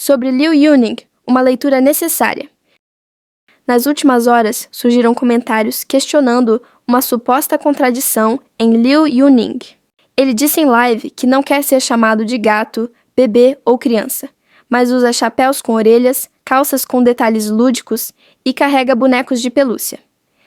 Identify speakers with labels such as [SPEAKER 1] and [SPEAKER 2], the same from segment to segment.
[SPEAKER 1] Sobre Liu Yuning, uma leitura necessária. Nas últimas horas, surgiram comentários questionando uma suposta contradição em Liu Yuning. Ele disse em live que não quer ser chamado de gato, bebê ou criança, mas usa chapéus com orelhas, calças com detalhes lúdicos e carrega bonecos de pelúcia.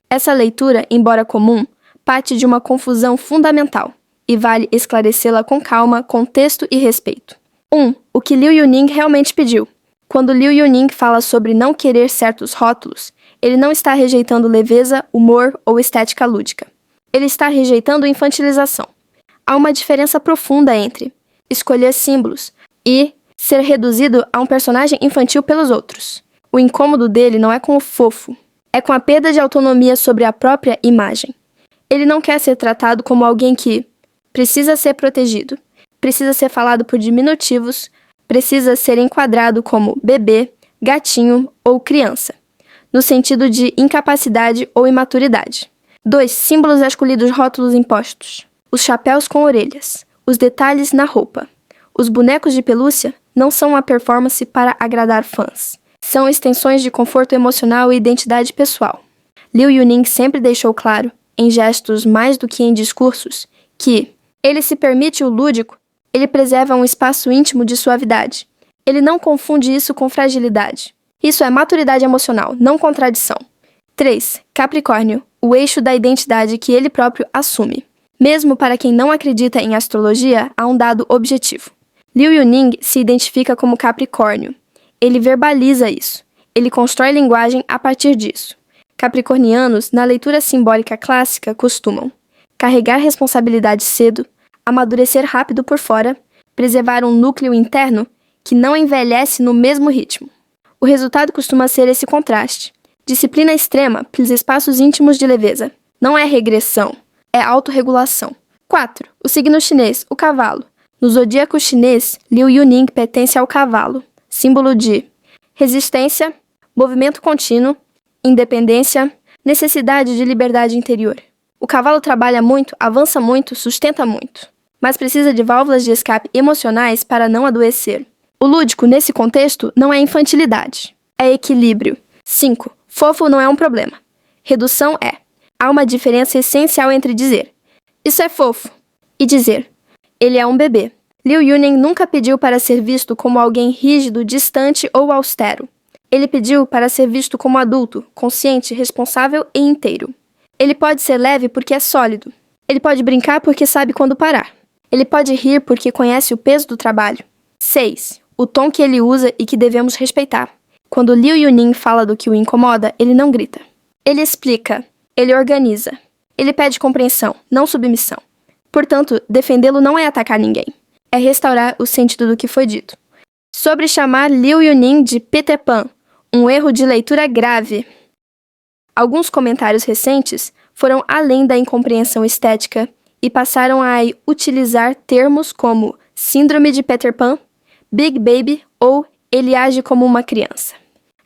[SPEAKER 1] Essa leitura, embora comum, parte de uma confusão fundamental, e vale esclarecê-la com calma, contexto e respeito. 1. O que Liu Yuning realmente pediu. Quando Liu Yuning fala sobre não querer certos rótulos, ele não está rejeitando leveza, humor ou estética lúdica. Ele está rejeitando infantilização. Há uma diferença profunda entre escolher símbolos e ser reduzido a um personagem infantil pelos outros. O incômodo dele não é com o fofo, é com a perda de autonomia sobre a própria imagem. Ele não quer ser tratado como alguém que precisa ser protegido, precisa ser falado por diminutivos, precisa ser enquadrado como bebê, gatinho ou criança, no sentido de incapacidade ou imaturidade. 2. Símbolos escolhidos, rótulos impostos. Os chapéus com orelhas, os detalhes na roupa. Os bonecos de pelúcia não são uma performance para agradar fãs. São extensões de conforto emocional e identidade pessoal. Liu Yuning sempre deixou claro, em gestos mais do que em discursos, que ele se permite o lúdico, ele preserva um espaço íntimo de suavidade. Ele não confunde isso com fragilidade. Isso é maturidade emocional, não contradição. 3. Capricórnio, o eixo da identidade que ele próprio assume. Mesmo para quem não acredita em astrologia, há um dado objetivo. Liu Yuning se identifica como Capricórnio. Ele verbaliza isso. Ele constrói linguagem a partir disso. Capricornianos, na leitura simbólica clássica, costumam carregar responsabilidade cedo, amadurecer rápido por fora, preservar um núcleo interno que não envelhece no mesmo ritmo. O resultado costuma ser esse contraste. Disciplina extrema pelos espaços íntimos de leveza. Não é regressão, é autorregulação. 4. O signo chinês, o cavalo. No zodíaco chinês, Liu Yuning pertence ao cavalo, símbolo de resistência, movimento contínuo, independência, necessidade de liberdade interior. O cavalo trabalha muito, avança muito, sustenta muito, mas precisa de válvulas de escape emocionais para não adoecer. O lúdico, nesse contexto, não é infantilidade, é equilíbrio. 5. Fofo não é um problema. Redução é. Há uma diferença essencial entre dizer "isso é fofo" e dizer "ele é um bebê". Liu Yuning nunca pediu para ser visto como alguém rígido, distante ou austero. Ele pediu para ser visto como adulto, consciente, responsável e inteiro. Ele pode ser leve porque é sólido. Ele pode brincar porque sabe quando parar. Ele pode rir porque conhece o peso do trabalho. 6. O tom que ele usa e que devemos respeitar. Quando Liu Yuning fala do que o incomoda, ele não grita. Ele explica. Ele organiza. Ele pede compreensão, não submissão. Portanto, defendê-lo não é atacar ninguém. É restaurar o sentido do que foi dito. Sobre chamar Liu Yuning de Peter Pan, um erro de leitura grave. Alguns comentários recentes foram além da incompreensão estética e passaram a utilizar termos como síndrome de Peter Pan, Big Baby ou ele age como uma criança.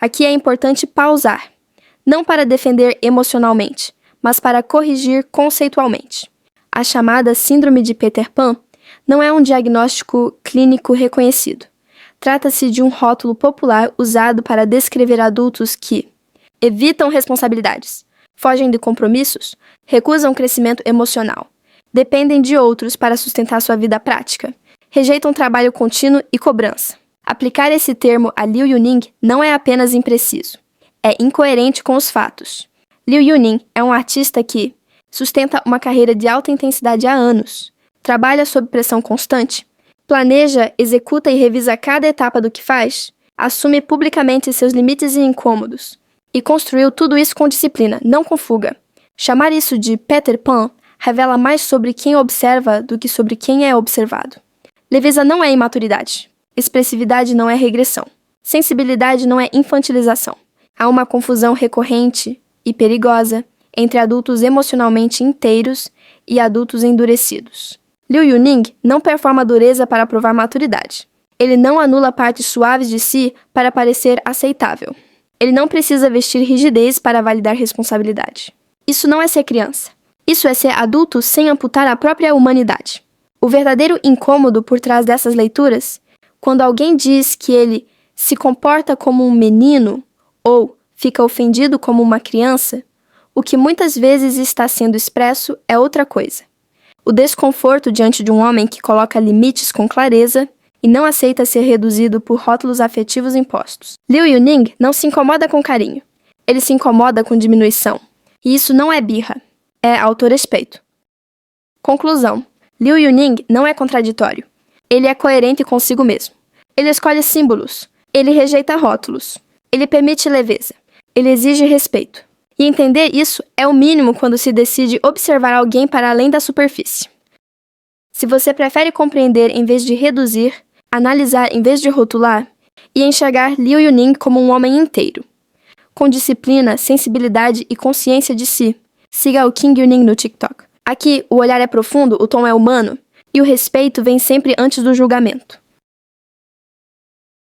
[SPEAKER 1] Aqui é importante pausar, não para defender emocionalmente, mas para corrigir conceitualmente. A chamada síndrome de Peter Pan não é um diagnóstico clínico reconhecido. Trata-se de um rótulo popular usado para descrever adultos que evitam responsabilidades, fogem de compromissos, recusam crescimento emocional, dependem de outros para sustentar sua vida prática, rejeitam trabalho contínuo e cobrança. Aplicar esse termo a Liu Yuning não é apenas impreciso, é incoerente com os fatos. Liu Yuning é um artista que sustenta uma carreira de alta intensidade há anos, trabalha sob pressão constante, planeja, executa e revisa cada etapa do que faz, assume publicamente seus limites e incômodos, e construiu tudo isso com disciplina, não com fuga. Chamar isso de Peter Pan revela mais sobre quem observa do que sobre quem é observado. Leveza não é imaturidade. Expressividade não é regressão. Sensibilidade não é infantilização. Há uma confusão recorrente e perigosa entre adultos emocionalmente inteiros e adultos endurecidos. Liu Yuning não performa dureza para provar maturidade. Ele não anula partes suaves de si para parecer aceitável. Ele não precisa vestir rigidez para validar responsabilidade. Isso não é ser criança. Isso é ser adulto sem amputar a própria humanidade. O verdadeiro incômodo por trás dessas leituras, quando alguém diz que ele se comporta como um menino ou fica ofendido como uma criança, o que muitas vezes está sendo expresso é outra coisa. O desconforto diante de um homem que coloca limites com clareza e não aceita ser reduzido por rótulos afetivos impostos. Liu Yuning não se incomoda com carinho. Ele se incomoda com diminuição. E isso não é birra, é autorrespeito. Conclusão. Liu Yuning não é contraditório. Ele é coerente consigo mesmo. Ele escolhe símbolos. Ele rejeita rótulos. Ele permite leveza. Ele exige respeito. E entender isso é o mínimo quando se decide observar alguém para além da superfície. Se você prefere compreender em vez de reduzir, analisar em vez de rotular, e enxergar Liu Yuning como um homem inteiro, com disciplina, sensibilidade e consciência de si, siga o King Yuning no TikTok. Aqui, o olhar é profundo, o tom é humano, e o respeito vem sempre antes do julgamento.